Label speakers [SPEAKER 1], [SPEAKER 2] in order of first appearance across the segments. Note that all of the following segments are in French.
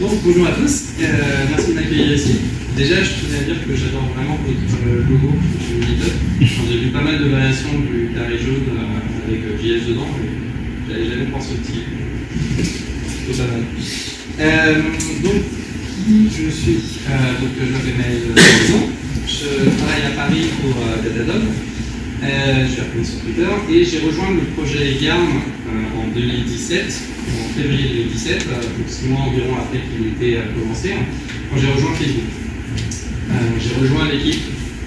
[SPEAKER 1] Donc bonjour à tous, merci de m'accueillir ici. Déjà, je tenais à dire que j'adore vraiment votre logo du Meetup. J'ai vu pas mal de variations du carré jaune avec JS dedans, mais j'avais jamais pensé au petit. C'est pas mal. Donc, qui je suis je m'appelle Maël Maison. Je travaille à Paris pour Datadog. Je suis appelé sur Twitter et j'ai rejoint le projet Yarn en 2017, en février 2017, donc 6 mois environ après qu'il était commencé, quand j'ai rejoint Facebook. J'ai rejoint l'équipe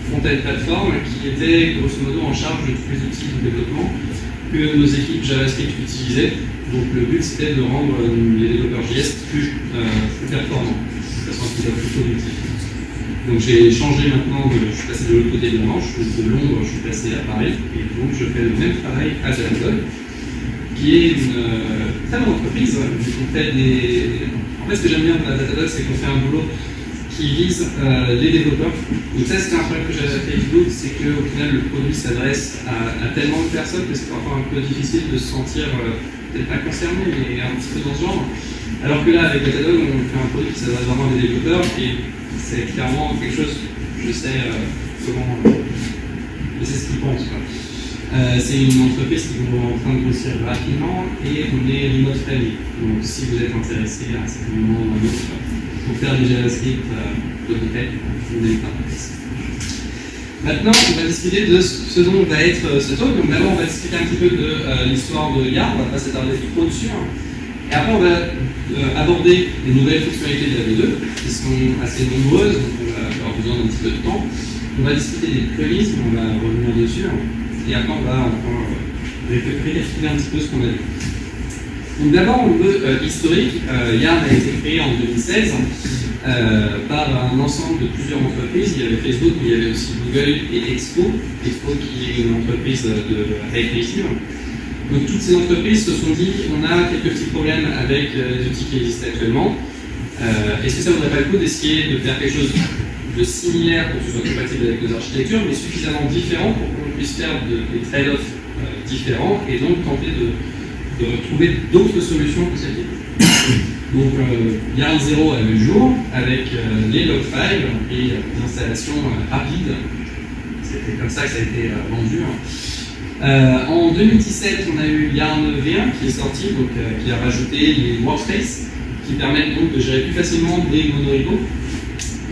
[SPEAKER 1] Front-End Platform qui était grosso modo en charge de tous les outils de développement que nos équipes JavaScript utilisaient. Donc le but c'était de rendre les développeurs JS plus performants, de façon plus productive. Donc j'ai changé maintenant, je suis passé de l'autre côté de la Manche, de Londres je suis passé à Paris, et donc je fais le même travail à Datadog, qui est une très bonne entreprise. On fait En fait, ce que j'aime bien dans Datadog, c'est qu'on fait un boulot qui vise les développeurs. Donc ça, c'était un problème que j'avais à Facebook, c'est qu'au final, le produit s'adresse à tellement de personnes que c'est parfois un peu difficile de se sentir peut-être pas concerné, mais un petit peu dans ce genre. Alors que là, avec Datadog, on fait un produit qui s'adresse vraiment à des développeurs, et c'est clairement quelque chose, je sais comment, je sais ce qu'ils pensent. C'est une entreprise qui est en train de grossir rapidement et on est remote friendly. Donc si vous êtes intéressé à ce moment ou à un autre pour faire du JavaScript de tête, vous n'avez pas. Maintenant, on va discuter de ce dont va être ce talk. Donc d'abord, on va discuter un petit peu de l'histoire de Yarn, on va pas s'attarder trop dessus. Et après, on va aborder les nouvelles fonctionnalités de la V2, qui sont assez nombreuses, donc on va avoir besoin d'un petit peu de temps. On va discuter des prémices, on va revenir dessus. Et après, on va encore récapituler un petit peu ce qu'on a vu. Donc d'abord, au niveau historique, Yarn a été créé en 2016 par un ensemble de plusieurs entreprises. Il y avait Facebook, mais il y avait aussi Google et Expo. Expo qui est une entreprise de React Native. Donc toutes ces entreprises se sont dit, on a quelques petits problèmes avec les outils qui existent actuellement. Est-ce que ça ne vaudrait pas le coup d'essayer de faire quelque chose de similaire pour que ce soit compatible avec nos architectures, mais suffisamment différent pour qu'on puisse faire des trade-offs différents et donc tenter de retrouver d'autres solutions que celle-ci. Donc Yarn 0 a vu le jour avec les log files et l'installation rapide. C'était comme ça que ça a été vendu. En 2017, on a eu Yarn V1 qui est sorti, donc, qui a rajouté les workspaces qui permettent donc de gérer plus facilement des monorepos.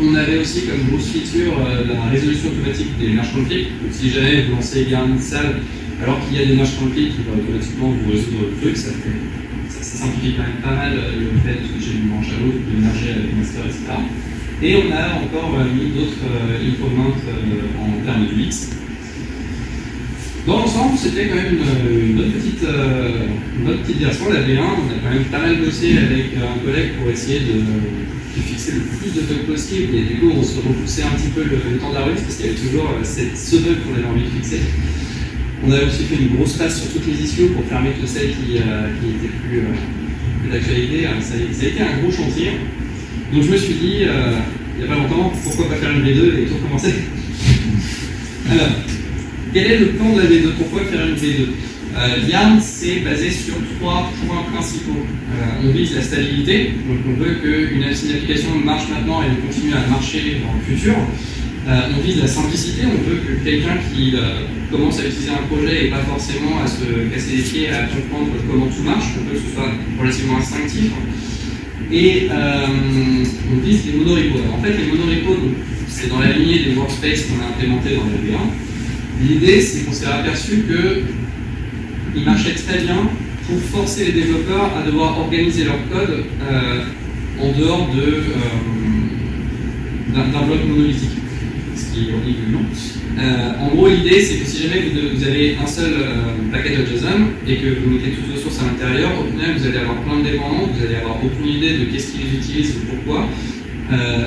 [SPEAKER 1] On avait aussi comme grosse feature la résolution automatique des merge conflicts. Donc si jamais vous lancez Yarn install alors qu'il y a des merge conflicts qui vont automatiquement vous résoudre le truc, ça simplifie quand même pas mal le fait de switcher d'une branche à l'autre, de merger avec master, etc. Et on a encore mis d'autres improvements en termes de UX. Dans l'ensemble, c'était quand même une bonne petite version, la V1. On a quand même pas mal bossé avec un collègue pour essayer de fixer le plus de bugs possible. Et du coup, on se repoussait un petit peu le temps de la release parce qu'il y avait toujours ce bug qu'on avait envie de fixer. On a aussi fait une grosse passe sur toutes les issues pour fermer toutes celles qui étaient plus d'actualité. Ça a été un gros chantier. Donc je me suis dit, il n'y a pas longtemps, pourquoi pas faire une V2 et tout recommencer. Alors, quel est le plan de la V2? Pourquoi faire une V2? Yarn, c'est basé sur 3 points principaux. On vise la stabilité, donc on veut qu'une application marche maintenant et continue à marcher dans le futur. On vise la simplicité, on veut que quelqu'un qui commence à utiliser un projet et pas forcément à se casser les pieds, à comprendre comment tout marche, on veut que ce soit relativement instinctif. Et on vise les monorepos. En fait, les monorepos, c'est dans la lignée des workspaces qu'on a implémentés dans la V1. L'idée, c'est qu'on s'est aperçu qu'ils marchaient très bien pour forcer les développeurs à devoir organiser leur code en dehors d'un bloc monolithique, ce qui est non. En gros, l'idée, c'est que si jamais vous avez un seul paquet de JSON et que vous mettez toutes vos sources à l'intérieur, au final, vous allez avoir plein de dépendants, vous allez avoir aucune idée de qu'est-ce qu'ils utilisent ou pourquoi.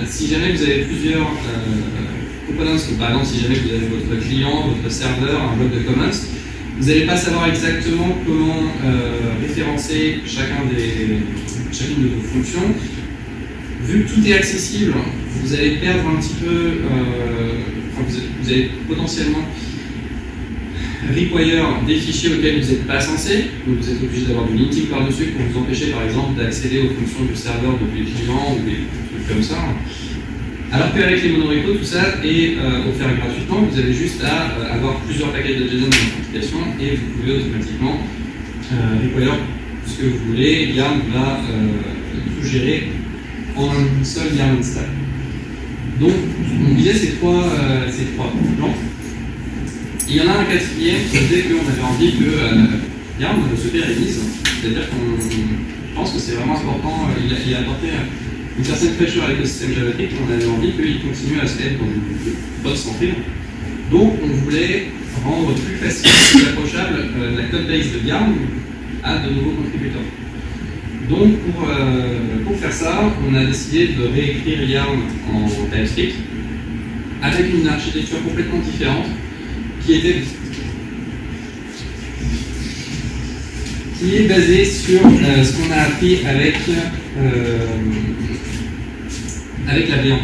[SPEAKER 1] Si jamais vous avez plusieurs components, par exemple, si jamais vous avez votre client, votre serveur, un bloc de comments, vous n'allez pas savoir exactement comment référencer chacune de vos fonctions. Vu que tout est accessible, vous allez perdre un petit peu, vous allez potentiellement require des fichiers auxquels vous n'êtes pas censé, donc vous êtes obligé d'avoir du linting par-dessus pour vous empêcher par exemple d'accéder aux fonctions du serveur depuis le client ou des trucs comme ça. Alors qu'avec les monorepo, tout ça est offert gratuitement, vous avez juste à avoir plusieurs paquets de JSON d'authentification et vous pouvez automatiquement require ce que vous voulez. Yarn va tout gérer en un seul Yarn install. Donc, on disait ces trois plans. Il y en a un quatrième qui disait qu'on avait envie que Yarn se pérennise, c'est-à-dire qu'on pense que c'est vraiment important, il a apporté une certaine fraîcheur avec le système JavaScript, on avait envie qu'il continue à se être dans une botte centrée. Donc on voulait rendre plus facile, plus approchable la code base de Yarn à de nouveaux contributeurs. Donc pour faire ça, on a décidé de réécrire Yarn en TypeScript avec une architecture complètement différente qui est basée sur ce qu'on a appris avec la V1.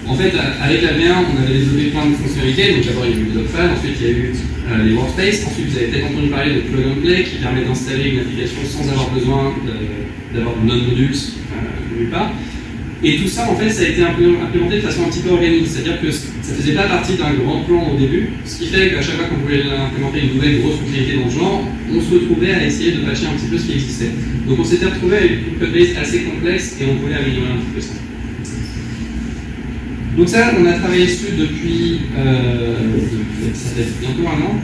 [SPEAKER 1] En fait, avec la V1, on avait développé plein de fonctionnalités. Donc d'abord, il y a eu le Logfile, ensuite il y a eu les workspaces, ensuite vous avez peut-être entendu parler de Plug and Play qui permet d'installer une application sans avoir besoin d'avoir de non-modules nulle part. Et tout ça, en fait, ça a été implémenté de façon un petit peu organique, c'est-à-dire que ça ne faisait pas partie d'un grand plan au début, ce qui fait qu'à chaque fois qu'on voulait implémenter une nouvelle grosse fonctionnalité dans le genre, on se retrouvait à essayer de patcher un petit peu ce qui existait. Donc on s'était retrouvé avec une codebase assez complexe et on voulait améliorer un petit peu ça. Donc ça, on a travaillé dessus depuis, ça fait bientôt un an,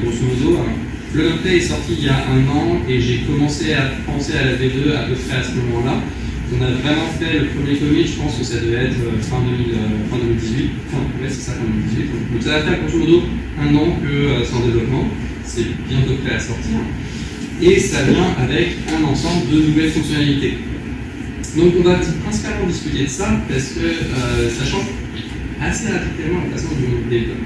[SPEAKER 1] grosso modo. Plug and Play est sorti il y a un an et j'ai commencé à penser à la V2 à peu près à ce moment-là. On a vraiment fait le premier commit, je pense que ça devait être fin 2018, enfin ouais c'est ça, fin 2018. Donc ça va faire grosso modo un an que c'est en développement, c'est bientôt prêt à sortir. Et ça vient avec un ensemble de nouvelles fonctionnalités. Donc on va principalement discuter de ça parce que ça change assez rapidement la façon dont on développe.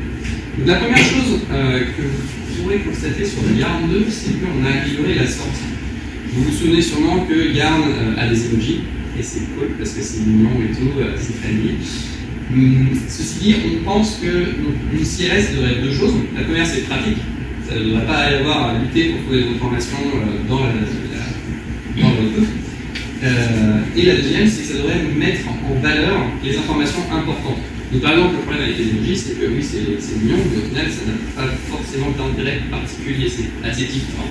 [SPEAKER 1] Donc la première chose que vous pourrez constater sur le Yarn 2, c'est qu'on a amélioré la sortie. Vous vous souvenez sûrement que Yarn a des emojis, et c'est cool parce que c'est mignon et tout, c'est friendly. Ceci dit, on pense qu'une CRS devrait être deux choses. La première, c'est pratique. Ça ne devrait pas y avoir à lutter pour trouver des informations dans l'output. Et la deuxième, c'est que ça devrait mettre en valeur les informations importantes. Donc par exemple, le problème avec les emojis, c'est que oui, c'est mignon, mais au final, ça n'a pas forcément d'intérêt particulier, c'est assez différent.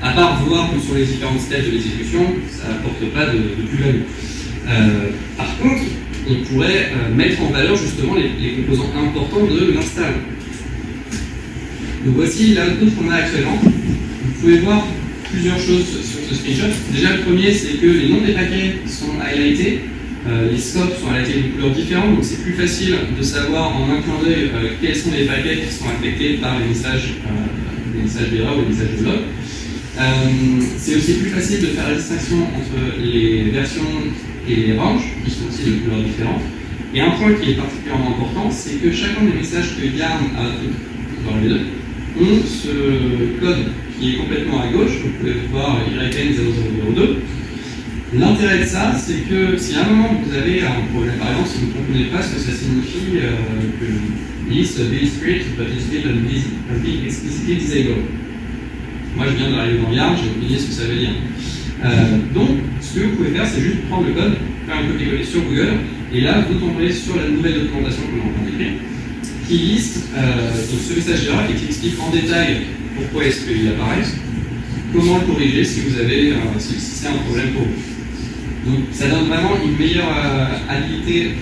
[SPEAKER 1] À part voir que sur les différentes steps de l'exécution, ça n'apporte pas de plus-value. Par contre, on pourrait mettre en valeur justement les composants importants de l'install. Donc voici l'output qu'on a actuellement. Vous pouvez voir plusieurs choses sur ce screenshot. Déjà, le premier, c'est que les noms des paquets sont highlightés. Les scopes sont highlightés d'une couleur différente, donc c'est plus facile de savoir en un clin d'œil quels sont les paquets qui sont affectés par les messages d'erreur ou les messages de log. C'est aussi plus facile de faire la distinction entre les versions et les ranges, qui sont aussi de couleurs différentes. Et un point qui est particulièrement important, c'est que chacun des messages que Yarn a dans les deux ont ce code qui est complètement à gauche. Vous pouvez voir YN0002. L'intérêt de ça, c'est que si à un moment vous avez un problème, par exemple, si vous ne comprenez pas ce que ça signifie que list be strict but is still be explicitly disabled. Moi, je viens d'arriver dans Yarn, j'ai oublié ce que ça veut dire. Donc, ce que vous pouvez faire, c'est juste prendre le code, faire un copier-coller sur Google, et là, vous tomberez sur la nouvelle documentation qu'on est en train d'écrire, qui liste donc ce message d'erreur et qui explique en détail pourquoi est-ce qu'il apparaît, comment le corriger si vous avez, si c'est un problème pour vous. Donc, ça donne vraiment une meilleure habilité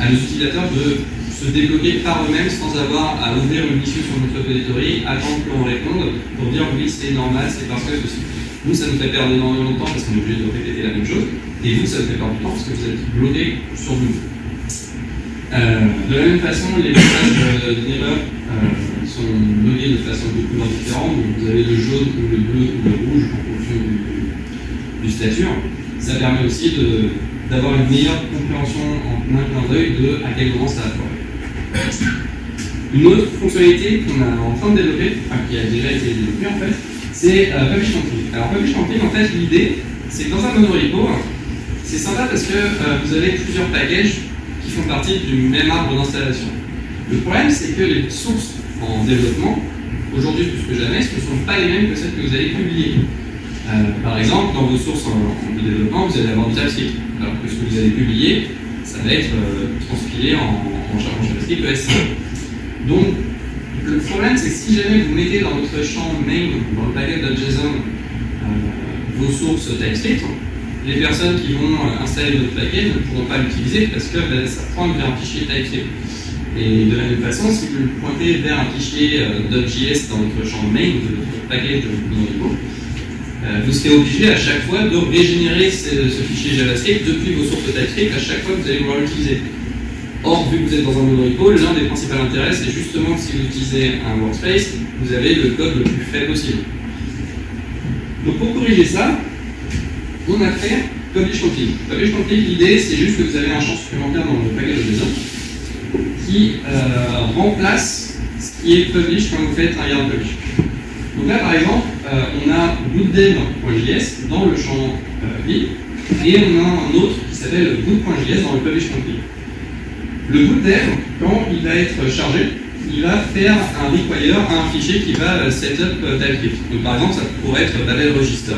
[SPEAKER 1] à nos utilisateurs de se débloquer par eux-mêmes sans avoir à ouvrir une issue sur notre repository, attendre qu'on réponde pour dire oui c'est normal, c'est parce que ceci. Nous ça nous fait perdre énormément de temps parce qu'on est obligé de répéter la même chose, et vous ça vous fait perdre du temps parce que vous êtes bloqué sur vous. De la même façon, les messages d'erreur sont logués de façon beaucoup plus différente, donc vous avez le jaune ou le bleu ou le rouge en fonction du statut. Ça permet aussi d'avoir une meilleure compréhension en un clin d'œil de à quel moment ça a foiré. Une autre fonctionnalité qu'on est en train de développer, enfin qui a déjà été développée en fait, c'est Publish Config. Alors Publish Config, en fait, l'idée, c'est que dans un monorepo, c'est sympa parce que vous avez plusieurs packages qui font partie du même arbre d'installation. Le problème, c'est que les sources en développement aujourd'hui plus que jamais, ce ne sont pas les mêmes que celles que vous allez publier. Par exemple, dans vos sources de développement, vous allez avoir du JavaScript, alors que ce que vous allez publier, ça va être transpilé en JavaScript ES5. Donc, le problème, c'est que si jamais vous mettez dans votre champ main, dans le package.json, vos sources TypeScript, les personnes qui vont installer votre package ne pourront pas l'utiliser parce que ça pointe vers un fichier TypeScript. Et de la même façon, si vous pointez vers un fichier .js dans votre champ main de votre package de Monorico, vous serez obligé à chaque fois de régénérer ce fichier JavaScript depuis vos sources TypeScript à chaque fois que vous allez vouloir l'utiliser. Or, vu que vous êtes dans un monorepo, l'un des principaux intérêts, c'est justement que si vous utilisez un workspace, vous avez le code le plus faible possible. Donc pour corriger ça, on a fait publish config. Publish config, l'idée, c'est juste que vous avez un champ supplémentaire dans le package de JSON qui remplace ce qui est publish quand vous faites un yarn publish. Donc là, par exemple, on a bootdev.js dans le champ vide, et on a un autre qui s'appelle boot.js dans le publish config. Le bootdev, quand il va être chargé, il va faire un require à un fichier qui va setup TypeScript. Donc par exemple, ça pourrait être Babel Register,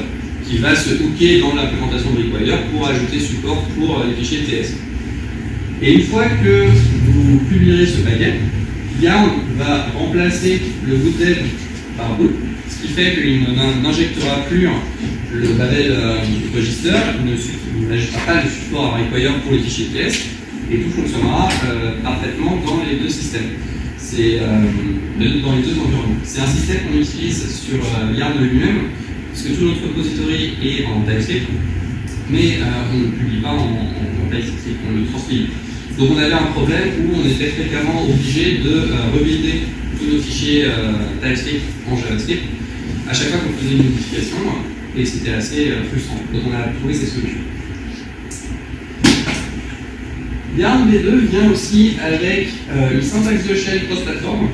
[SPEAKER 1] qui va se hooker dans l'implémentation de require pour ajouter support pour les fichiers TS. Et une fois que vous publierez ce paquet, Yarn va remplacer le bootdev par boot, ce qui fait qu'il n'injectera plus le Babel Register, il n'ajoutera pas le support à require pour les fichiers TS, et tout fonctionnera parfaitement dans les deux systèmes. C'est dans les deux environnements. C'est un système qu'on utilise sur Yarn lui-même, parce que tout notre repository est en TypeScript, mais on ne le publie pas en TypeScript, on le transpile. Donc on avait un problème où on était fréquemment obligé de rebuilder tous nos fichiers TypeScript en JavaScript à chaque fois qu'on faisait une modification, et c'était assez frustrant. Donc on a trouvé ces solutions. Yarn V2 vient aussi avec une syntaxe de shell cross-platform.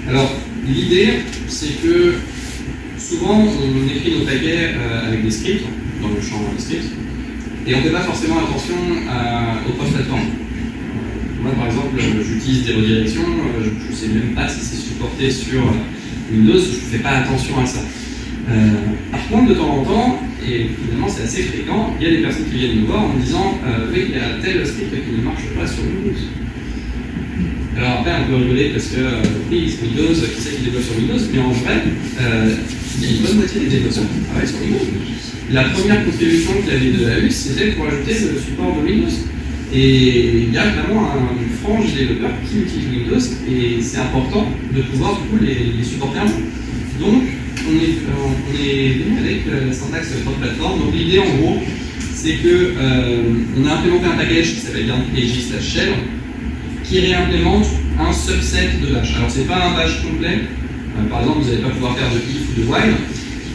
[SPEAKER 1] Alors, l'idée, c'est que souvent, on écrit nos paquets avec des scripts, dans le champ script, et on ne fait pas forcément attention au cross-platform. Moi, par exemple, j'utilise des redirections, je ne sais même pas si c'est supporté sur Windows, je ne fais pas attention à ça. Par contre, de temps en temps, et finalement c'est assez fréquent, il y a des personnes qui viennent nous voir en me disant oui, il y a tel script qui ne marche pas sur Windows. Alors après, on peut rigoler parce que oui, c'est Windows, qui c'est qui développe sur Windows, mais en vrai, il y a une bonne moitié des développeurs qui travaillent sur Windows. La première contribution qu'il y avait de l'AUS, c'était pour ajouter le support de Windows. Et il y a vraiment une frange des développeurs qui utilisent Windows, et c'est important de pouvoir du coup les supporter un peu. Donc, on est venu avec la syntaxe cross-platform. Donc l'idée en gros, c'est que on a implémenté un package qui s'appelle yarn.pg/shell qui réimplémente un subset de bash. Alors c'est pas un bash complet, par exemple vous n'allez pas pouvoir faire de if ou de while,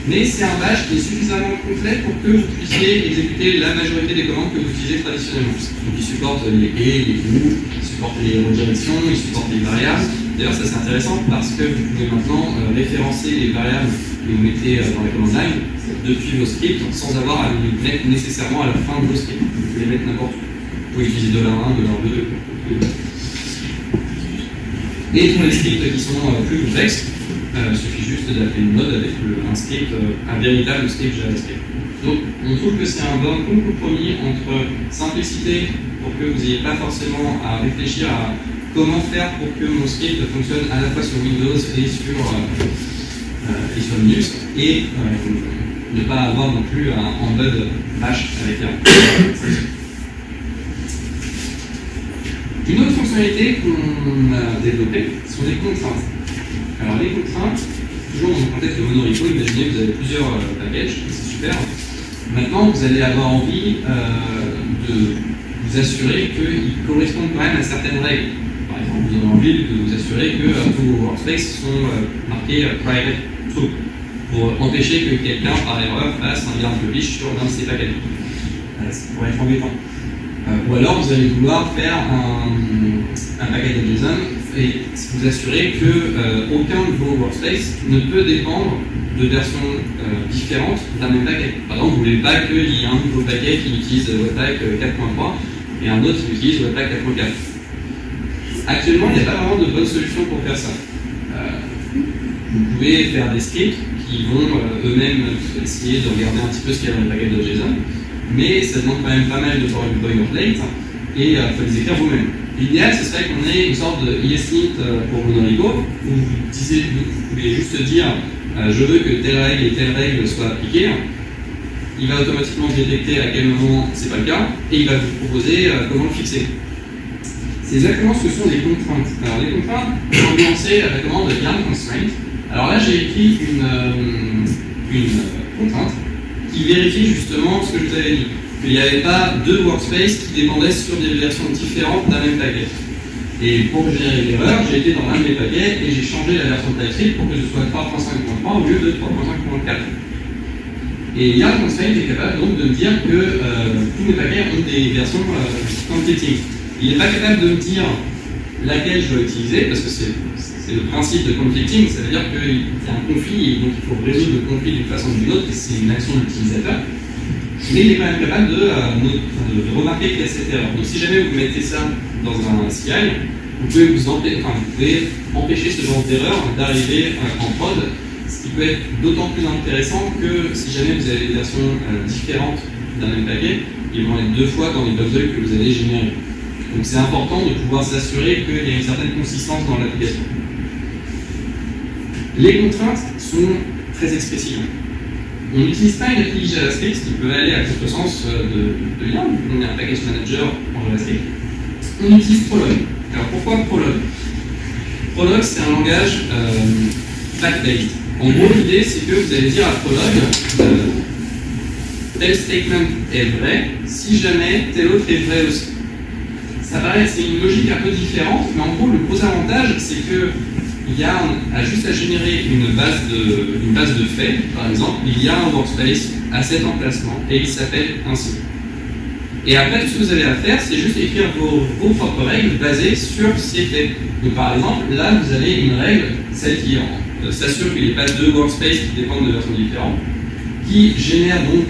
[SPEAKER 1] mais c'est un bash qui est suffisamment complet pour que vous puissiez exécuter la majorité des commandes que vous utilisez traditionnellement. Donc il supporte les et, les ou, il supporte les redirections, il supporte les variables. D'ailleurs, ça c'est intéressant parce que vous pouvez maintenant référencer les variables que vous mettez dans les command line depuis vos scripts sans avoir à les mettre nécessairement à la fin de vos scripts. Vous pouvez les mettre n'importe où. Vous pouvez utiliser $1, $2. Et pour les scripts qui sont plus complexes, il suffit juste d'appeler une node avec un script, un véritable script JavaScript. Donc, on trouve que c'est un bon compromis entre simplicité pour que vous n'ayez pas forcément à réfléchir à comment faire pour que mon script fonctionne à la fois sur Windows et sur Linux, et ne pas avoir non plus un embed bash avec Yarn. Une autre fonctionnalité qu'on a développée sont les contraintes. Alors les contraintes, toujours dans le contexte de monorepo, imaginez que vous avez plusieurs packages, c'est super. Maintenant, vous allez avoir envie de vous assurer qu'ils correspondent quand même à certaines règles. Par exemple, vous avez envie de vous assurer que tous vos workspaces sont marqués private true, pour empêcher que quelqu'un, par erreur, fasse un yarn publish sur l'un de ces packages. Ça pourrait être embêtant. Ou alors, vous allez vouloir faire un package de JSON et vous assurer que aucun de vos workspaces ne peut dépendre de versions différentes d'un même paquet. Par exemple, vous ne voulez pas qu'il y ait un nouveau paquet qui utilise Webpack 4.3 et un autre qui utilise Webpack 4.4. Actuellement, il n'y a pas vraiment de bonne solution pour faire ça. Vous pouvez faire des scripts qui vont eux-mêmes essayer de regarder un petit peu ce qu'il y a dans le paquet de JSON, mais ça demande quand même pas mal de boilerplate et il faut les écrire vous-même. L'idéal, ce serait qu'on ait une sorte de ESLint pour Monorepo, où vous pouvez juste dire je veux que telle règle et telle règle soient appliquées. Il va automatiquement détecter à quel moment c'est pas le cas, et il va vous proposer comment le fixer. C'est exactement ce que sont les contraintes. Alors les contraintes, on va commencer à la commande yarn constraint. Alors là, j'ai écrit une contrainte qui vérifie justement ce que je vous avais dit, qu'il n'y avait pas deux workspaces qui dépendaient sur des versions différentes d'un même paquet. Et pour générer l'erreur, j'ai été dans l'un de mes paquets et j'ai changé la version de TypeScript pour que ce soit 3.5.3 au lieu de 3.5.4. Et yarn constraint est capable donc de me dire que tous mes paquets ont des versions conflicting. Il n'est pas capable de me dire laquelle je dois utiliser, parce que c'est le principe de conflicting, ça veut dire qu'il y a un conflit et donc il faut résoudre le conflit d'une façon ou d'une autre, et c'est une action de l'utilisateur. Mais il est quand même capable de remarquer qu'il y a cette erreur. Donc si jamais vous mettez ça dans un CI, vous pouvez empêcher ce genre d'erreur d'arriver en prod, ce qui peut être d'autant plus intéressant que si jamais vous avez des versions différentes d'un même paquet, ils vont être deux fois dans les bundles que vous allez générer. Donc c'est important de pouvoir s'assurer qu'il y a une certaine consistance dans l'application. Les contraintes sont très expressives. On n'utilise pas une appli JavaScript qui peut aller à contresens de Yarn, vu qu'on est un package manager en JavaScript. On utilise Prolog. Alors pourquoi Prolog? Prolog, c'est un langage fact-based. En gros, l'idée, c'est que vous allez dire à Prolog tel statement est vrai si jamais tel autre est vrai aussi. Ça paraît, c'est une logique un peu différente, mais en gros, le gros avantage, c'est que Yarn a juste à générer une base de faits. Par exemple, il y a un workspace à cet emplacement et il s'appelle ainsi. Et après, tout ce que vous avez à faire, c'est juste écrire vos propres règles basées sur ces faits. Donc par exemple, là, vous avez une règle, celle qui s'assure qu'il n'y ait pas deux workspaces qui dépendent de versions différentes, qui génère donc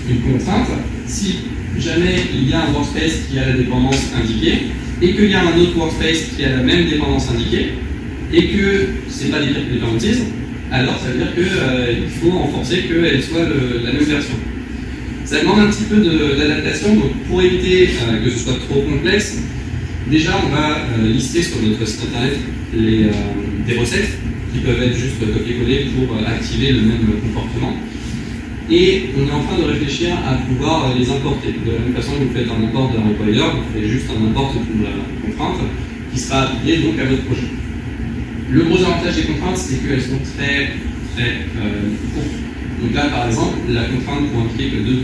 [SPEAKER 1] une contrainte. Si jamais il y a un workspace qui a la dépendance indiquée, et qu'il y a un autre workspace qui a la même dépendance indiquée, et que ce n'est pas des dependencies, alors ça veut dire qu'il faut renforcer qu'elle soit la même version. Ça demande un petit peu d'adaptation, donc pour éviter que ce soit trop complexe, déjà on va lister sur notre site internet des recettes qui peuvent être juste copier-coller pour activer le même comportement. Et on est en train de réfléchir à pouvoir les importer. De la même façon que vous faites un import d'un require, vous faites juste un import pour la contrainte qui sera appliquée donc à votre projet. Le gros avantage des contraintes, c'est qu'elles sont très courtes. Donc là, par exemple, la contrainte pour indiquer que deux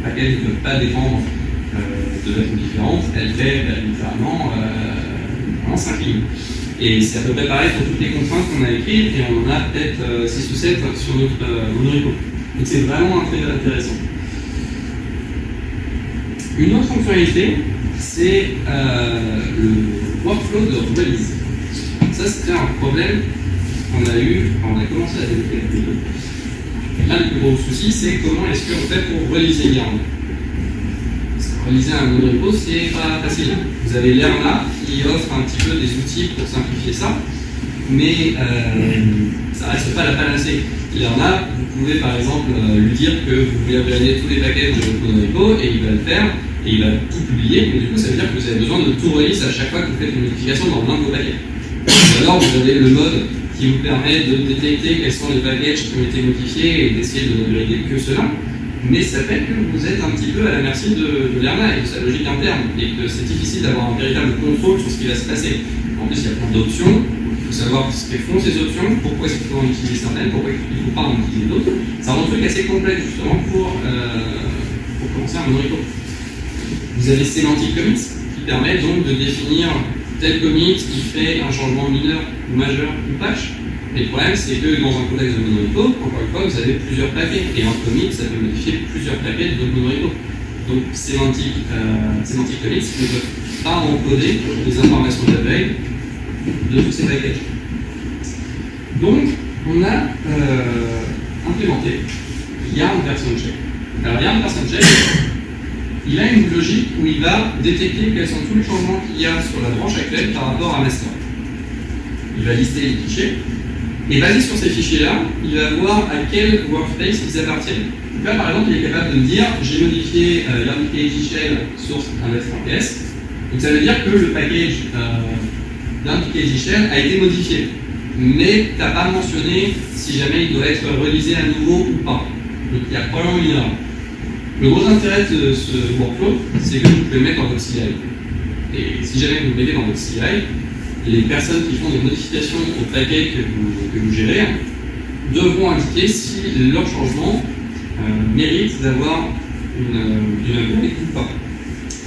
[SPEAKER 1] paquets ne peuvent pas dépendre de versions différentes, elle fait littéralement 5 lignes. Et c'est à peu près pareil pour toutes les contraintes qu'on a écrites, et on en a peut-être 6 ou 7 sur notre monorepo. Donc c'est vraiment très intéressant. Une autre fonctionnalité, c'est le workflow de release. Ça, c'était un problème qu'on a eu quand on a commencé à développer la vidéo. Là, le plus gros souci, c'est comment est-ce qu'on fait pour reliser Yarn. Parce que reliser un monorepo, c'est pas facile. Vous avez Lerna qui offre un petit peu des outils pour simplifier ça, mais ça reste pas la panacée. Lerna, vous pouvez par exemple lui dire que vous voulez upgrader tous les paquets de votre monorepo et il va le faire et il va tout publier, mais du coup ça veut dire que vous avez besoin de tout release à chaque fois que vous faites une modification dans l'un de vos paquets. Ou alors vous avez le mode qui vous permet de détecter quels sont les packages qui ont été modifiés et d'essayer de n'upgrader que cela, mais ça fait que vous êtes un petit peu à la merci de Lerna et de sa logique interne et que c'est difficile d'avoir un véritable contrôle sur ce qui va se passer. En plus il y a plein d'options. Il faut savoir ce que font ces options, pourquoi est-ce qu'il faut en utiliser certaines, pourquoi il ne faut pas en utiliser d'autres. Ça rend un truc assez complexe justement pour commencer un monorepo. Vous avez Semantic Commits qui permet donc de définir tel commit qui fait un changement mineur ou majeur ou patch. Mais le problème c'est que dans un contexte de monorepo, encore une fois, vous avez plusieurs paquets et un commit ça peut modifier plusieurs paquets de votre monorepo. Donc Semantic Commits ne peuvent pas encoder les informations de la veille de tous ces packages. Donc, on a implémenté Yarn Version Check. Alors, Yarn Version Check, il a une logique où il va détecter quels sont tous les changements qu'il y a sur la branche actuelle par rapport à master. Il va lister les fichiers, Et basé sur ces fichiers-là, il va voir à quel workspace ils appartiennent. Donc là, par exemple, il est capable de me dire j'ai modifié yarn.pkg shell source index.ps. Donc ça veut dire que le package yarn.pkg shell a été modifié. Mais tu n'as pas mentionné si jamais il doit être relisé à nouveau ou pas. Donc il y a probablement une erreur. Le gros intérêt de ce workflow, c'est que vous pouvez le mettre dans votre CI. Et si jamais vous le mettez dans votre CI, les personnes qui font des modifications au paquet que vous gérez devront indiquer si leur changement mérite d'avoir une upgrade ou pas.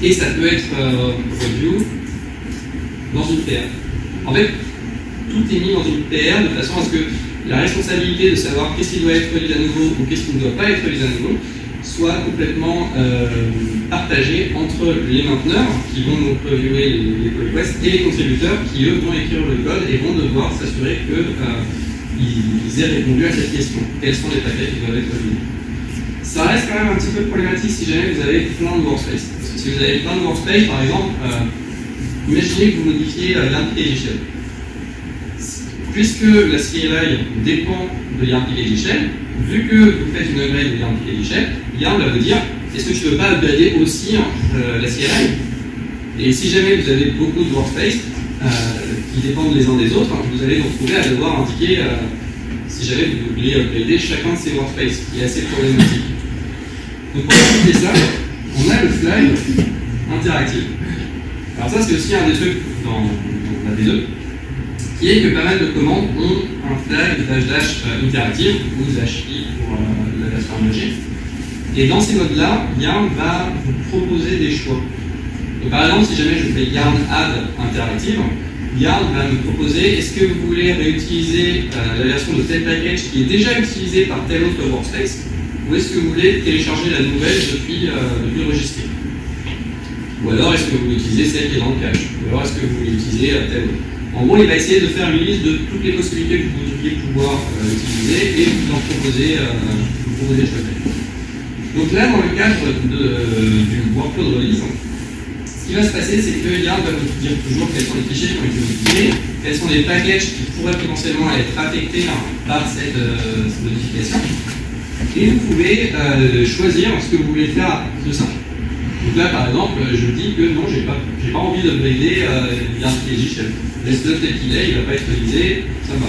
[SPEAKER 1] Et ça peut être review dans une PR. En fait, tout est mis dans une PR de façon à ce que la responsabilité de savoir qu'est-ce qui doit être relisé à nouveau ou qu'est-ce qui ne doit pas être relisé à nouveau soit complètement partagée entre les mainteneurs qui vont donc reviewer les pull requests et les contributeurs qui eux vont écrire le code et vont devoir s'assurer qu'ils aient répondu à cette question. Quels sont les paquets qui doivent être relisés? Ça reste quand même un petit peu problématique si jamais vous avez plein de workspaces. Parce que si vous avez plein de workspaces, par exemple, imaginez que vous modifiez yarn.pkg shell. Puisque la CLI dépend de yarn.pkg shell, vu que vous faites une upgrade de yarn.pkg shell, Yarn va vous dire est-ce que tu ne veux pas upgrader aussi la CLI? Et si jamais vous avez beaucoup de workspaces qui dépendent les uns des autres, vous allez vous retrouver à devoir indiquer si jamais vous voulez upgrader chacun de ces workspaces, qui est assez problématique. Donc pour expliquer ça, on a le flag interactif. Alors ça c'est aussi un des trucs dans la V2, qui est que pas mal de commandes ont un flag -- interactive ou --i pour la version imagée. Et dans ces modes-là, Yarn va vous proposer des choix. Donc, par exemple, si jamais je fais Yarn add interactive, Yarn va me proposer est-ce que vous voulez réutiliser la version de tel package qui est déjà utilisée par tel autre workspace, ou est-ce que vous voulez télécharger la nouvelle depuis le registre? Ou alors est-ce que vous voulez utiliser celle qui est dans le cache? Ou alors est-ce que vous voulez utiliser telle autre? En gros, il va essayer de faire une liste de toutes les possibilités que vous devriez pouvoir utiliser et vous en proposer le choix. Donc là, dans le cadre du workflow de release, ce qui va se passer, c'est que Yarn va vous dire toujours quels sont les fichiers qui ont été modifiés, quels sont les packages qui pourraient potentiellement être affectés par cette modification, et vous pouvez choisir ce que vous voulez faire de ça. Donc là, par exemple, je dis que non, j'ai pas envie d'upgrader yarn.pkg shell. Laisse-le tel qu'il est, il ne va pas être réalisé, ça va.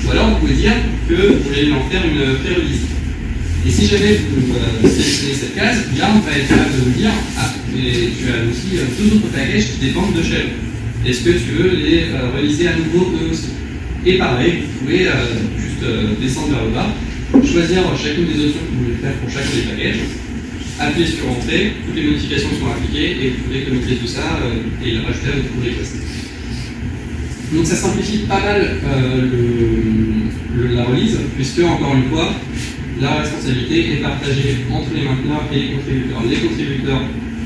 [SPEAKER 1] Ou alors, vous pouvez dire que vous voulez en faire une pré-release. Et si jamais vous sélectionnez cette case, Yarn va être capable de vous dire ah, mais tu as aussi deux autres packages qui dépendent de Shell. Est-ce que tu veux les réaliser à nouveau eux aussi? Et pareil, vous pouvez juste descendre vers le bas, choisir chacune des options que vous voulez faire pour chacun des packages, appuyer sur Entrée, toutes les modifications sont appliquées et vous pouvez communiquer tout ça et le rajouter à votre pull request. Donc ça simplifie pas mal la release, puisque encore une fois, la responsabilité est partagée entre les mainteneurs et les contributeurs. Les contributeurs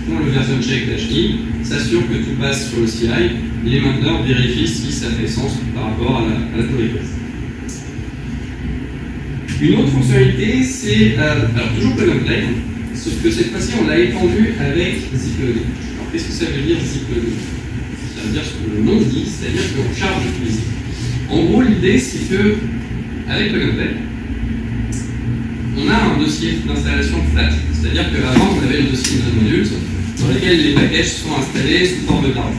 [SPEAKER 1] font le version check -i, s'assurent que tout passe sur le CI, les mainteneurs vérifient si ça fait sens par rapport à la pull request. Une autre fonctionnalité, c'est alors toujours plug and play, sauf que cette fois-ci on l'a étendu avec zipload. Alors qu'est-ce que ça veut dire zipload? Ça veut dire ce que le nom dit, c'est-à-dire qu'on charge les zips. En gros, l'idée c'est que avec plug and play, on a un dossier d'installation flat, c'est-à-dire qu'avant on avait le dossier de modules dans lequel les packages sont installés sous forme de barre.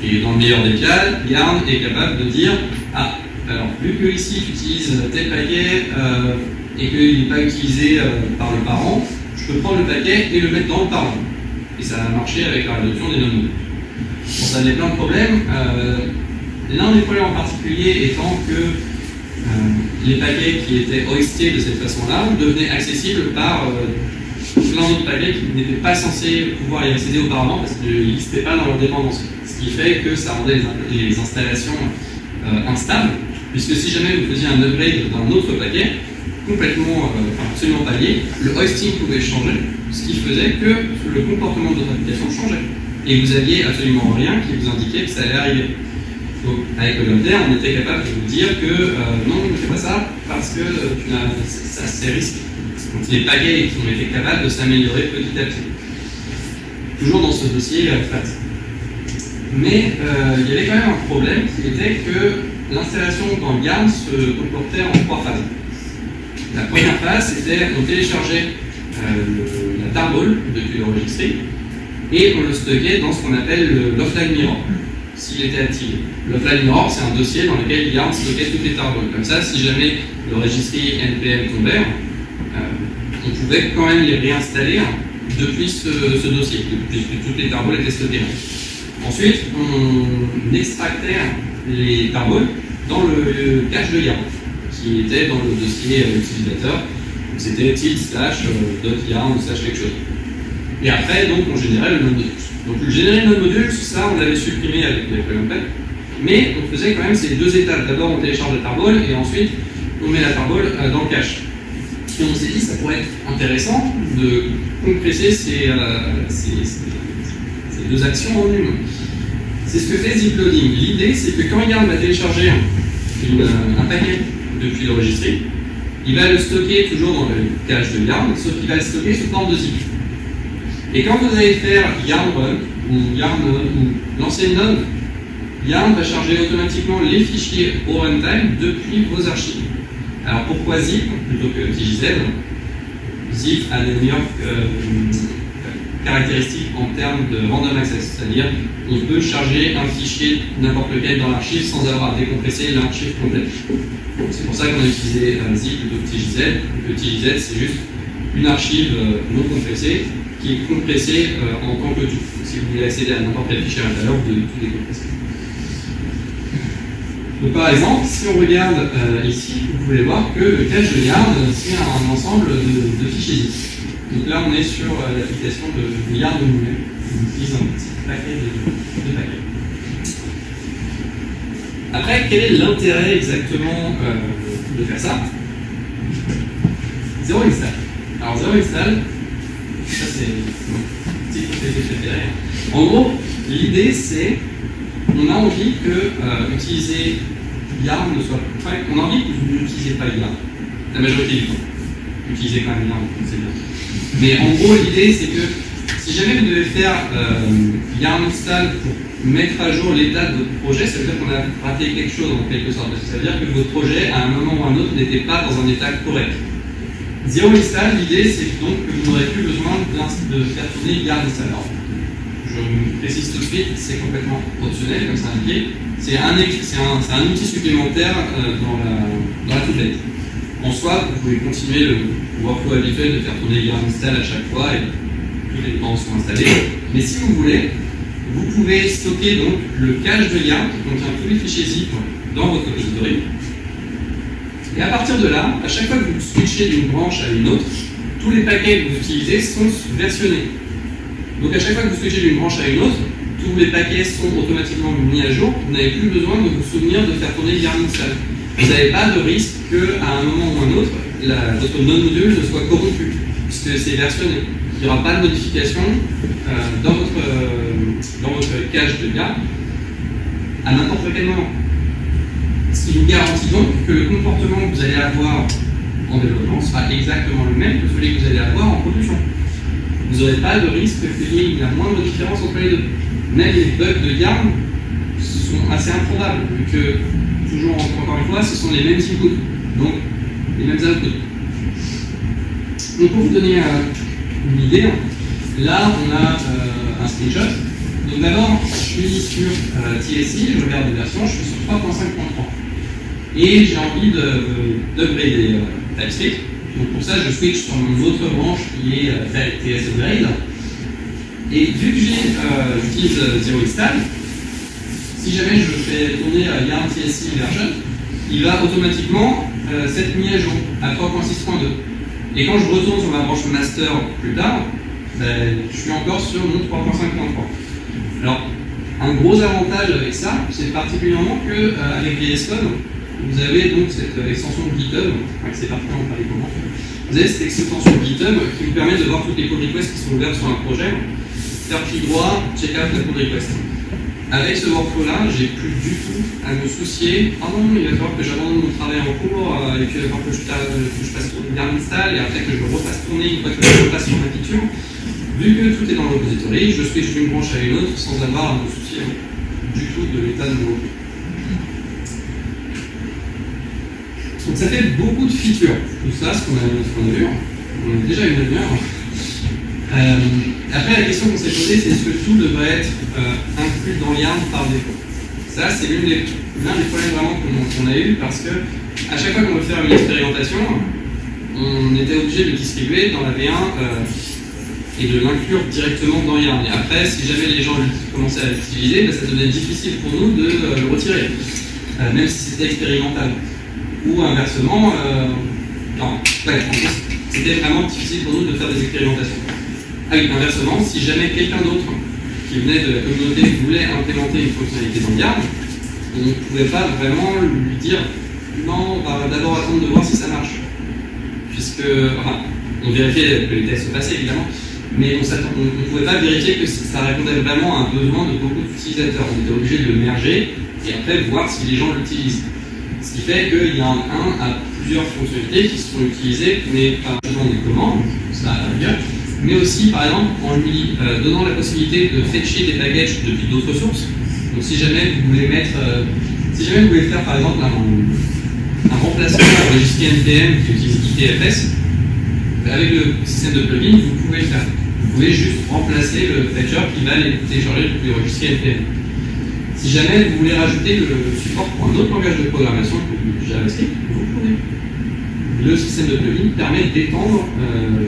[SPEAKER 1] Et dans le meilleur des cas, Yarn est capable de dire ah, alors vu que ici tu utilises tel paquet et qu'il n'est pas utilisé par le parent, je peux prendre le paquet et le mettre dans le parent. Et ça a marché avec la réduction des non-modules. Bon, ça avait plein de problèmes. L'un des problèmes en particulier étant que les paquets qui étaient hoistés de cette façon-là devenaient accessibles par plein d'autres paquets qui n'étaient pas censés pouvoir y accéder auparavant parce qu'ils n'existaient pas dans leur dépendance. Ce qui fait que ça rendait les installations instables, puisque si jamais vous faisiez un upgrade d'un autre paquet, complètement, absolument pas lié, le hoisting pouvait changer, ce qui faisait que le comportement de votre application changeait. Et vous aviez absolument rien qui vous indiquait que ça allait arriver. Donc, avec le Lambda, on était capable de vous dire que non, ne fais pas ça parce que ça c'est risqué. Donc, les paquets qui ont été capables de s'améliorer petit à petit. Toujours dans ce dossier flat. Mais il y avait quand même un problème qui était que l'installation dans Yarn se comportait en 3 phases. La première phase, c'était on téléchargeait la tarball depuis le registry et on le stockait dans ce qu'on appelle l'offline mirror, s'il était activé. L'offline mirror, c'est un dossier dans lequel Yarn stockait toutes les tarballs. Comme ça, si jamais le registry NPM tombait, on pouvait quand même les réinstaller depuis ce dossier, puisque toutes les tarballs étaient stockées. Ensuite, on extractait les tarballs dans le cache de Yarn, qui était dans le dossier utilisateur. C'était til/.yarn ou quelque chose. Et après, donc, on générait le node module. Donc, le générer le node module, ça, on l'avait supprimé avec les plugins, mais on faisait quand même ces 2 étapes. D'abord, on télécharge la tarball et ensuite, on met la tarball dans le cache. Et on s'est dit, ça pourrait être intéressant de compresser ces 2 actions en une. C'est ce que fait ziploading. L'idée, c'est que quand Yarn va télécharger un paquet depuis le registry, il va le stocker toujours dans le cache de Yarn, sauf qu'il va le stocker sous forme de zip. Et quand vous allez faire Yarn Run ou Yarn Node ou lancer une node, Yarn va charger automatiquement les fichiers au runtime depuis vos archives. Alors pourquoi zip plutôt que TJZ? Zip a des meilleures caractéristiques en termes de random access, c'est-à-dire on peut charger un fichier n'importe lequel dans l'archive sans avoir à décompresser l'archive complète. C'est pour ça qu'on a utilisé zip plutôt que TJZ. Le TJZ, c'est juste une archive non compressée qui est compressée en tant que tout. Donc, si vous voulez accéder à n'importe quel fichier à l'intérieur, vous devez tout décompresser. Donc, par exemple, si on regarde ici, vous pouvez voir que le cache de Yarn, c'est un ensemble de fichiers zip. Donc là, on est sur l'application de Yarn nous-mêmes. On utilise un petit paquet de paquets. Après, quel est l'intérêt exactement de faire ça? Zéro install. Alors, zéro install, ça c'est mon petit côté préféré. En gros, l'idée c'est on a envie que utiliser Yarn ne soit pas. On a envie que vous n'utilisiez pas Yarn la majorité du temps. Utilisez quand même Yarn, c'est bien. Mais en gros, l'idée c'est que si jamais vous devez faire Yarn install pour mettre à jour l'état de votre projet, ça veut dire qu'on a raté quelque chose en quelque sorte. Parce que ça veut dire que votre projet, à un moment ou à un autre, n'était pas dans un état correct. Zéro install, l'idée c'est donc que vous n'aurez plus besoin de faire tourner Yarn install. Alors, je me précise tout de suite, c'est complètement optionnel, comme c'est indiqué. C'est un outil supplémentaire dans la toolette. En soi, vous pouvez continuer le workflow habituel de faire tourner Yarn install à chaque fois et toutes les dépendances sont installées. Mais si vous voulez, vous pouvez stocker donc le cache de Yarn qui contient tous les fichiers zip dans votre repository. Et à partir de là, à chaque fois que vous switchez d'une branche à une autre, tous les paquets que vous utilisez sont versionnés. Donc à chaque fois que vous switchez d'une branche à une autre, tous les paquets sont automatiquement mis à jour. Vous n'avez plus besoin de vous souvenir de faire tourner Yarn install. Vous n'avez pas de risque qu'à un moment ou un autre, votre node module ne soit corrompu, puisque c'est versionné. Il n'y aura pas de modification dans votre cache de Yarn à n'importe quel moment. Ce qui vous garantit donc que le comportement que vous allez avoir en développement sera exactement le même que celui que vous allez avoir en production. Vous n'aurez pas de risque qu'il y ait la moindre différence entre les deux. Même les bugs de Yarn sont assez improbables, vu que, toujours encore une fois, ce sont les mêmes inputs, donc les mêmes outputs. Donc pour vous donner une idée, là on a un screenshot. Donc d'abord, je suis sur TSI, je regarde les versions, je suis sur 3.5.3. Et j'ai envie d'upgrader TypeScript. Donc pour ça, je switch sur mon autre branche qui est TS Upgrade. Et vu que j'utilise Zero Install, si jamais je fais tourner Yarn TSI version, il va automatiquement s'être mis à jour à 3.6.2. Et quand je retourne sur ma branche master plus tard, je suis encore sur mon 3.5.3. Alors, un gros avantage avec ça, c'est particulièrement qu'avec VS Code, vous avez donc cette extension GitHub, c'est particulièrement par les commandes. Vous avez cette extension GitHub qui vous permet de voir toutes les pull requests qui sont ouvertes sur un projet, faire clic droit, check out la pull request. Avec ce workflow-là, j'ai plus du tout à me soucier. Ah non, il va falloir que j'abandonne mon travail en cours et qu'il va falloir que je fasse tourner Yarn install et après que je le refasse tourner une fois que je repasse sur ma feature. Vu que tout est dans le repository, je switch d'une branche à une autre sans avoir à me soucier rajoute de l'état de nouveau. Donc ça fait beaucoup de features, tout ça, ce qu'on a vu. On a déjà une demi-heure. Après, la question qu'on s'est posée, c'est est-ce que tout devrait être inclus dans Yarn par défaut? Ça, c'est l'un des problèmes vraiment qu'on a eu, parce que à chaque fois qu'on veut faire une expérimentation, on était obligé de distribuer dans la V1 et de l'inclure directement dans Yarn. Et après, si jamais les gens commençaient à l'utiliser, ben, ça devenait difficile pour nous de le retirer, même si c'était expérimental. Ou inversement, c'était vraiment difficile pour nous de faire des expérimentations. Inversement, si jamais quelqu'un d'autre qui venait de la communauté voulait implémenter une fonctionnalité dans Yarn, on ne pouvait pas vraiment lui dire non, on va d'abord attendre de voir si ça marche. Puisque, on vérifiait que les tests se passaient évidemment, mais on ne pouvait pas vérifier que ça répondait vraiment à un besoin de beaucoup d'utilisateurs. On était obligé de le merger et après voir si les gens l'utilisent. Ce qui fait qu'il y a a plusieurs fonctionnalités qui sont utilisées, mais pas dans des commandes, ça à la rigueur, mais aussi par exemple en lui donnant la possibilité de fetcher des packages depuis d'autres sources. Donc si jamais vous voulez faire par exemple un remplacement au logiciel NPM qui utilise ITFS, avec le système de plugin, vous pouvez le faire. Vous pouvez juste remplacer le fetcher qui va les télécharger depuis le logiciel NPM. Si jamais vous voulez rajouter le support pour un autre langage de programmation que du JavaScript, vous pouvez. Le système de plugin permet d'étendre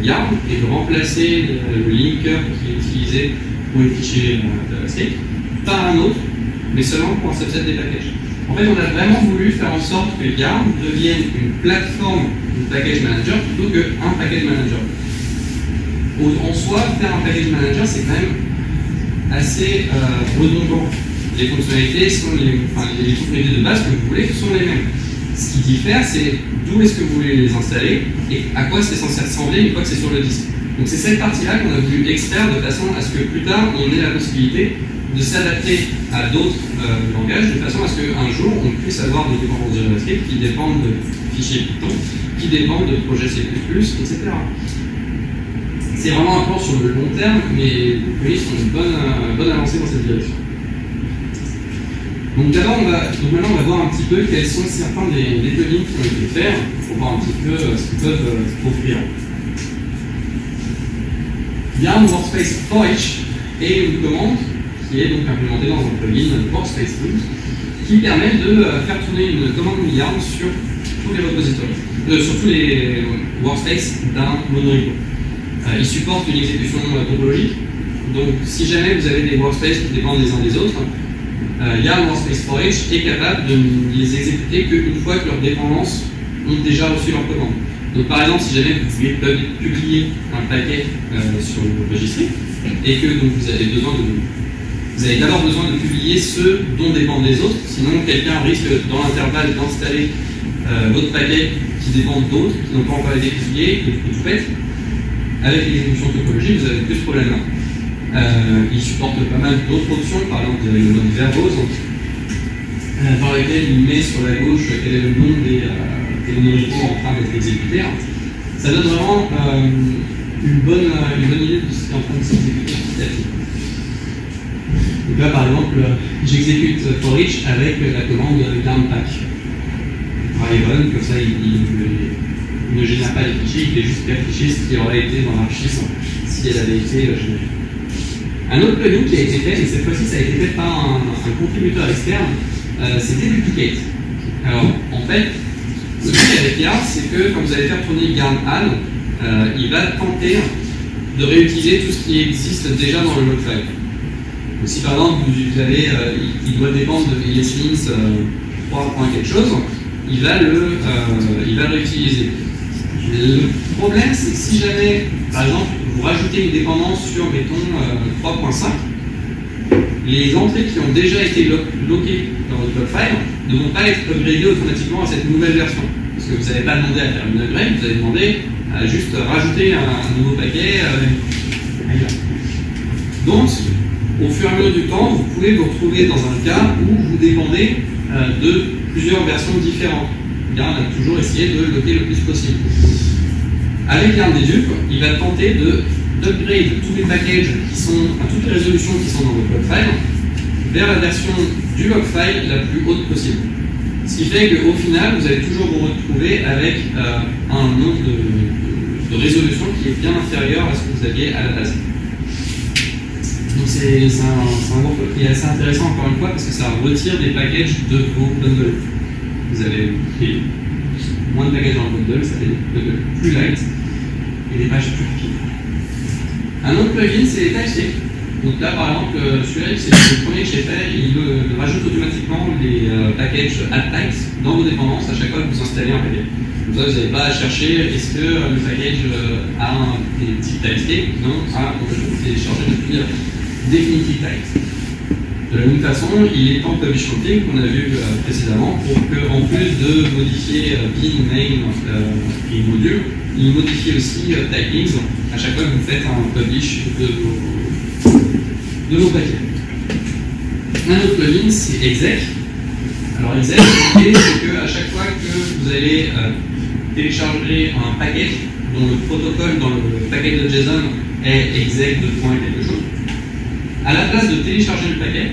[SPEAKER 1] Yarn et de remplacer le linker qui est utilisé pour les fichiers JavaScript par un autre, mais seulement pour un subset des packages. En fait, on a vraiment voulu faire en sorte que Yarn devienne une plateforme de package manager plutôt qu'un package manager. En soi, faire un package manager, c'est quand même assez redondant. Les fonctionnalités sont les fonctionnalités de base que vous voulez sont les mêmes. Ce qui diffère, c'est d'où est-ce que vous voulez les installer et à quoi c'est censé ressembler une fois que c'est sur le disque. Donc c'est cette partie-là qu'on a voulu extraire de façon à ce que plus tard, on ait la possibilité de s'adapter à d'autres langages, de façon à ce qu'un jour, on puisse avoir des dépendances de JavaScript qui dépendent de fichiers Python, qui dépendent de projets C++, etc. C'est vraiment un plan sur le long terme, mais les pays sont une bonne avancée dans cette direction. Donc d'abord, maintenant on va voir un petit peu quels sont certains des plugins qui ont été faits pour voir un petit peu ce qu'ils peuvent offrir. Yarn Workspace for Each est une commande qui est donc implémentée dans un plugin Workspace Tools qui permet de faire tourner une commande Yarn sur tous les repositories, sur tous les workspaces d'un monorepo. Il supporte une exécution topologique, donc si jamais vous avez des workspaces qui dépendent les uns des autres, Yarn Workspace for Each est capable de les exécuter qu'une fois que leurs dépendances ont déjà reçu leur commande. Donc par exemple, si jamais vous voulez publier un paquet sur le registre et que donc, vous avez d'abord besoin de publier ceux dont dépendent les autres, sinon quelqu'un risque dans l'intervalle d'installer votre paquet qui dépend d'autres, qui n'ont pas encore été publiés, et tout pète. Avec l'exécution topologique, vous avez plus ce problème-là. Il supporte pas mal d'autres options, par exemple vous avez le mode verbose, dans lequel il met sur la gauche quel est le nom des monorepos en train d'être exécutés. Ça donne vraiment une bonne idée de ce qui est en train de s'exécuter petit à petit. Donc là par exemple, j'exécute for each avec la commande yarn pack. Raven, comme ça il ne génère pas les fichiers, il fait juste afficher ce qui aurait été dans l'archive si elle avait été générée. Un autre plugin qui a été fait, et cette fois-ci ça a été fait par un contributeur externe, c'était Duplicate. Alors en fait, le truc avec Yarn, c'est que quand vous allez faire tourner Yarn Add, il va tenter de réutiliser tout ce qui existe déjà dans le log file. Donc si par exemple vous avez, il doit dépendre de ESLint 3. quelque chose, il va le réutiliser. Le problème, c'est que si jamais, par exemple, vous rajoutez une dépendance sur, mettons, 3.5, les entrées qui ont déjà été loquées dans votre log file ne vont pas être upgradées automatiquement à cette nouvelle version. Parce que vous n'avez pas demandé à faire une upgrade, vous avez demandé à juste rajouter un nouveau paquet. Donc, au fur et à mesure du temps, vous pouvez vous retrouver dans un cas où vous dépendez de plusieurs versions différentes. Yarn a toujours essayé de loquer le plus possible. Avec Yarn Dedup, il va tenter d'upgrade tous les packages qui sont, toutes les résolutions qui sont dans votre log file vers la version du log file la plus haute possible. Ce qui fait qu'au final, vous allez toujours vous retrouver avec un nombre de résolution qui est bien inférieur à ce que vous aviez à la base. Donc c'est un workflow qui est assez intéressant encore une fois parce que ça retire des packages de vos bundles. Vous avez moins de packages dans le bundle, ça fait des bundles plus light et des pages plus rapides. Un autre plugin, c'est les TypeScript. Donc là, par exemple, celui-là, c'est le premier que j'ai fait, il rajoute automatiquement les packages add types dans vos dépendances à chaque fois que vous installez un package. Comme ça, vous n'avez pas à chercher est-ce que le package a des types TypeScript. Non, ça, on peut le télécharger depuis Definitive Types. De la même façon, il est en publish config qu'on a vu précédemment pour qu'en plus de modifier bin, name et module, il modifie aussi typings à chaque fois que vous faites un publish de vos paquets. Un autre plugin, c'est exec. Alors exec, l'idée c'est qu'à chaque fois que vous allez télécharger un paquet dont le protocole dans le paquet de JSON est exec de point quelque chose, à la place de télécharger le paquet,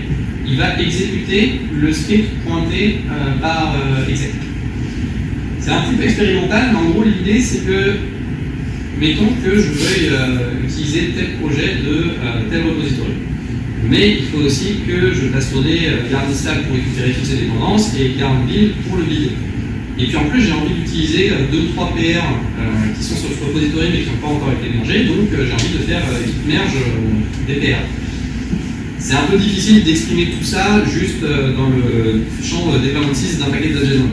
[SPEAKER 1] il va exécuter le script pointé par exec. C'est un petit peu expérimental, mais en gros l'idée c'est que, mettons que je veuille utiliser tel projet de tel repository. Mais il faut aussi que je fasse tourner yarn install pour récupérer toutes ces dépendances et yarn build pour le build. Et puis en plus j'ai envie d'utiliser 2-3 PR qui sont sur ce repository mais qui n'ont pas encore été mergés, donc j'ai envie de faire merge des PR. C'est un peu difficile d'exprimer tout ça juste dans le champ dependencies d'un paquet de JSON.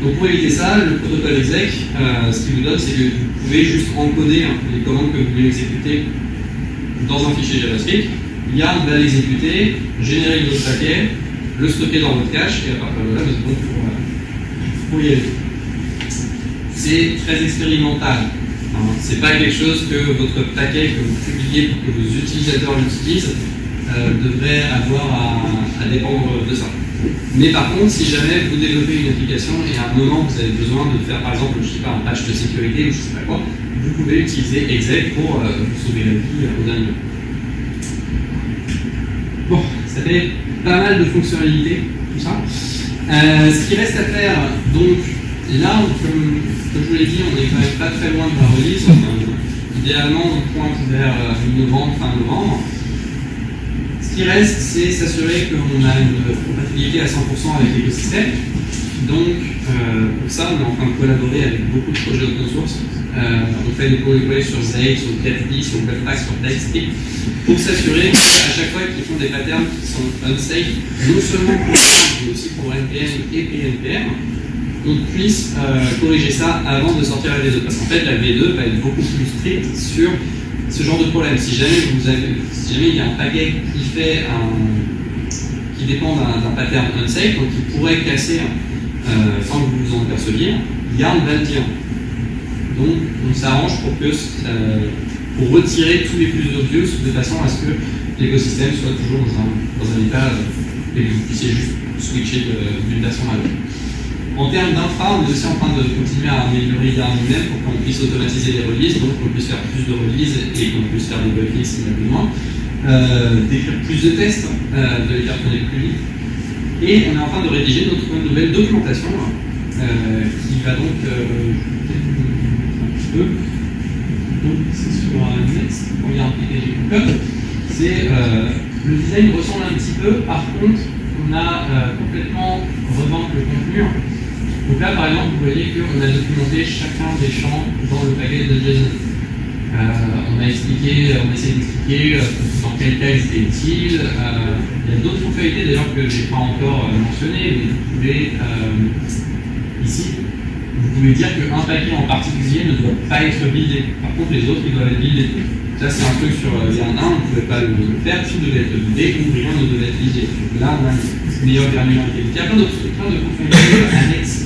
[SPEAKER 1] Donc pour éviter ça, le protocole exec, ce qu'il vous donne, c'est que vous pouvez juste encoder les commandes que vous voulez exécuter dans un fichier JavaScript. Yarn va l'exécuter, générer le autre paquet, le stocker dans votre cache, et à partir de là, vous êtes bon pour y aller. C'est très expérimental. C'est pas quelque chose que votre paquet que vous publiez pour que vos utilisateurs l'utilisent devrait avoir à dépendre de ça. Mais par contre, si jamais vous développez une application et à un moment vous avez besoin de faire par exemple, je sais pas, un patch de sécurité ou je sais pas quoi, vous pouvez utiliser exec pour sauver la vie au dernier moment. Bon, ça fait pas mal de fonctionnalités, tout ça. Ce qui reste à faire, donc là, comme je vous l'ai dit, on est quand même pas très loin de la release. Idéalement, on pointe vers mi-novembre, fin novembre. Ce qui reste, c'est s'assurer qu'on a une compatibilité à 100% avec l'écosystème. Donc, pour ça, on est en train de collaborer avec beaucoup de projets open source. On fait des pull requests sur Zake, sur Gatsby, sur Webpack, sur TypeScript, pour s'assurer qu'à chaque fois qu'ils font des patterns qui sont unsafe, non seulement pour mais aussi pour NPM et PNPM, on puisse corriger ça avant de sortir la V2. Parce qu'en fait, la V2 va être beaucoup plus stricte sur ce genre de problème. Si jamais il y a un paquet qui dépend d'un pattern unsafe, donc qui pourrait casser sans que vous vous en aperceviez, Yarn va le dire. Donc on s'arrange pour retirer tous les plus obvious de façon à ce que l'écosystème soit toujours dans un état et que vous puissiez juste switcher d'une version à l'autre. En termes d'infra, on est aussi en train de continuer à améliorer Yarn lui-même pour qu'on puisse automatiser les releases, donc qu'on puisse faire plus de releases et qu'on puisse faire des bug fixes s'il y a besoin, d'écrire plus de tests, de les faire tourner plus vite. Et on est en train de rédiger notre nouvelle documentation qui va donc donc c'est sur next.yarn.pkg.com. C'est le design ressemble un petit peu, par contre on a complètement revamp le contenu. Donc là par exemple vous voyez qu'on a documenté chacun des champs dans le paquet de JSON. On a essayé d'expliquer dans quel cas ils étaient utiles. Il y a d'autres fonctionnalités d'ailleurs que je n'ai pas encore mentionnées, mais vous pouvez ici, vous pouvez dire qu'un paquet en particulier ne doit pas être buildé. Par contre, les autres, ils doivent être buildés. Ça, c'est un truc sur Yarn 1, on ne pouvait pas le faire, tout devait être buildé ou rien ne devait être buildé. Donc là, on a une meilleure granularité. Il y a plein de fonctionnalités annexes.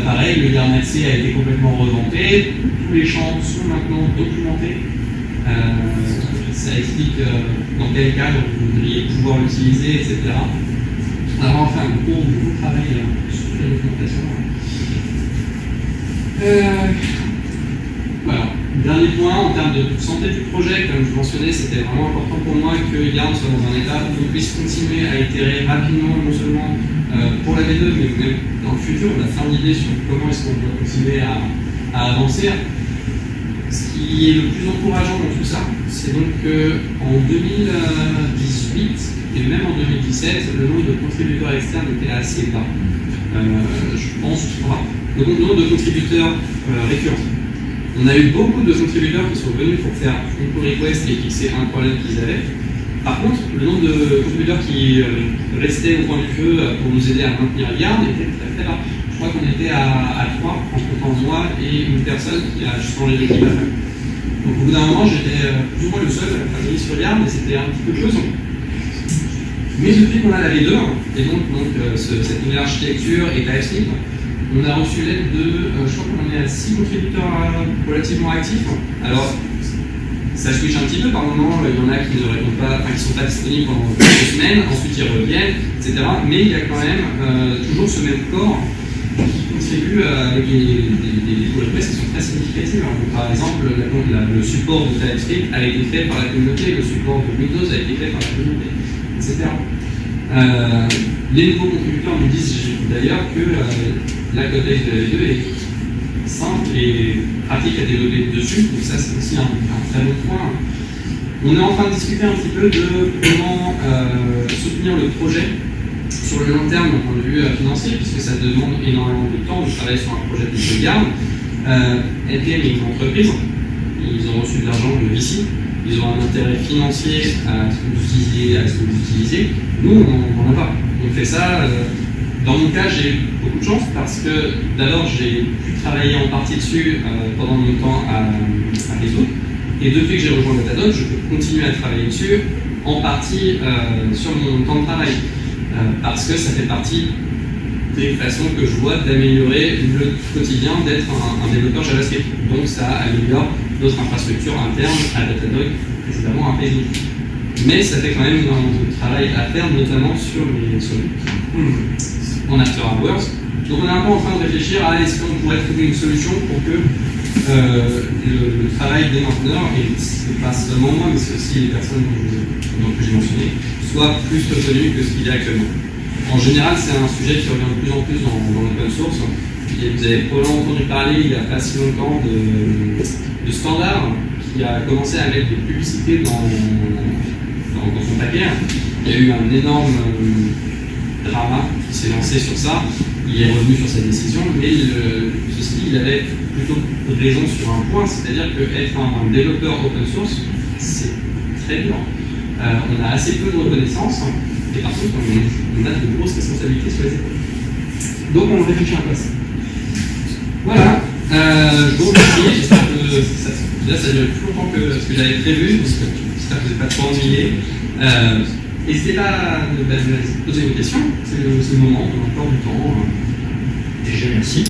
[SPEAKER 1] Pareil, le Yarn accès a été complètement revampé. Tous les champs sont maintenant documentés. Ça explique dans quel cadre vous voudriez pouvoir l'utiliser, etc. Alors, on fait un gros travail sur la documentation. Voilà. Dernier loin en termes de santé du projet. Comme je mentionnais, c'était vraiment important pour moi que Yarn soit dans un état où on puisse continuer à itérer rapidement, non seulement pour la V2, mais même dans le futur. On a plein d'idées sur comment est-ce qu'on doit continuer à avancer. Ce qui est le plus encourageant dans tout ça, c'est donc qu'en 2018 et même en 2017, le nombre de contributeurs externes était assez bas. Je pense, le nombre de contributeurs récurrents. On a eu beaucoup de contributeurs qui sont venus pour faire une pull request et fixer un problème qu'ils avaient. Par contre, le nombre de contributeurs qui restaient au coin du feu pour nous aider à maintenir Yarn était très très bas. Je crois qu'on était à 3 en comptant moi et une personne qui a changé d'équipe après. Donc au bout d'un moment, j'étais plus ou moins le seul à travailler sur Yarn et c'était un petit peu pesant. Mais depuis qu'on a la V2, et donc cette nouvelle architecture et TypeScript, on a reçu l'aide de, je crois qu'on est à 6 contributeurs relativement actifs. Alors, ça switch un petit peu par moment, il y en a qui ne répondent pas, enfin qui ne sont pas disponibles pendant quelques semaines, ensuite ils reviennent, etc. Mais il y a quand même toujours ce même corps qui contribue avec des pull requests qui sont très significatives. Donc, par exemple, le support de TypeScript a été fait par la communauté, le support de Windows a été fait par la communauté, etc. Les nouveaux contributeurs nous disent d'ailleurs que la codebase de la V2 est simple et pratique à développer dessus, donc ça c'est aussi un très bon point. On est en train de discuter un petit peu de comment soutenir le projet sur le long terme d'un point de vue financier, puisque ça demande énormément de temps de travailler sur un projet de sauvegarde. NPM est une entreprise, ils ont reçu de l'argent de VC, ils ont un intérêt financier à ce que vous utilisez, nous on n'en a pas. On fait ça, dans mon cas j'ai beaucoup de chance parce que d'abord j'ai pu travailler en partie dessus pendant mon temps à résoudre, et depuis que j'ai rejoint Datadog, je peux continuer à travailler dessus en partie sur mon temps de travail, parce que ça fait partie des façons que je vois d'améliorer le quotidien d'être un développeur JavaScript. Donc ça améliore notre infrastructure interne à Datadog, précédemment à Facebook. Mais ça fait quand même énormément de travail à faire, notamment en After Hours. Donc on est un peu en train de réfléchir à est-ce qu'on pourrait trouver une solution pour que le travail des mainteneurs, et c'est pas seulement moi, mais c'est aussi les personnes que j'ai mentionnées, soit plus reconnu que ce qu'il est actuellement. En général, c'est un sujet qui revient de plus en plus dans l'open source. Et vous avez probablement entendu parler il n'y a pas si longtemps de Standard qui a commencé à mettre des publicités dans son paquet. Il y a eu un énorme drama qui s'est lancé sur ça. Il est revenu sur sa décision, mais ceci, il avait plutôt raison sur un point, c'est-à-dire qu'être un développeur open source, c'est très dur. On a assez peu de reconnaissance, et par contre, on a de grosses responsabilités sur les épaules. Donc on réfléchit un peu à ça. Voilà, je vous remercie, j'espère que ça dure plus longtemps que ce que j'avais prévu, j'espère que vous n'êtes pas trop ennuyés. N'hésitez pas à poser vos questions, c'est le moment, on a encore du temps.
[SPEAKER 2] Déjà, merci.